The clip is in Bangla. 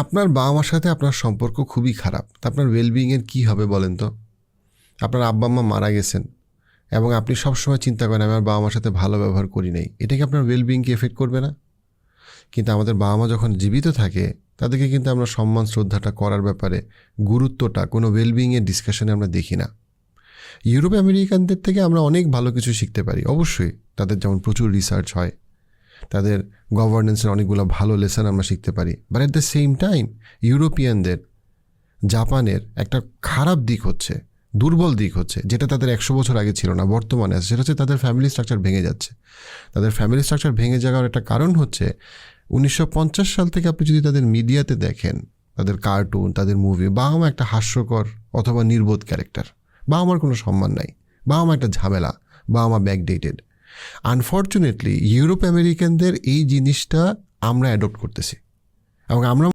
আপনার বাবা মার সাথে আপনার সম্পর্ক খুবই খারাপ, তা আপনার ওয়েলবিংয়ের কী হবে বলেন তো? আপনার আব্বা আম্মা মারা গেছেন এবং আপনি সবসময় চিন্তা করেন আমি আমার বাবা মার সাথে ভালো ব্যবহার করি নাই, এটা কি আপনার ওয়েলবিংকে এফেক্ট করবে না? কিন্তু আমাদের বাবা মা যখন জীবিত থাকে তাদেরকে কিন্তু আমরা সম্মান শ্রদ্ধাটা করার ব্যাপারে গুরুত্বটা কোনো ওয়েলবিংয়ের ডিসকাশনে আমরা দেখি না। ইউরোপ আমেরিকানদের থেকে আমরা অনেক ভালো কিছু শিখতে পারি অবশ্যই, তাদের যেমন প্রচুর রিসার্চ হয়, তাদের গভর্নেন্সের অনেকগুলো ভালো লেসন আমরা শিখতে পারি। But at the same time ইউরোপিয়ানদের, জাপানের একটা খারাপ দিক হচ্ছে, দুর্বল দিক হচ্ছে, যেটা তাদের 100 বছর আগে ছিল না, বর্তমানে আছে, সেটা হচ্ছে তাদের ফ্যামিলি স্ট্রাকচার ভেঙে যাচ্ছে। তাদের ফ্যামিলি স্ট্রাকচার ভেঙে যাওয়ার একটা কারণ হচ্ছে 1950 সাল থেকে আপনি যদি তাদের মিডিয়াতে দেখেন, তাদের কার্টুন, তাদের মুভি, বাবা মা একটা হাস্যকর অথবা নির্বোধ ক্যারেক্টার, বাবা মার কোনো সম্মান নাই, বাবা মা একটা ঝামেলা, বাবা মা ব্যাকডেটেড। আনফর্চুনেটলি ইউরোপ আমেরিকানদের এই জিনিসটা আমরা অ্যাডপ্ট করতেছি এবং আমরা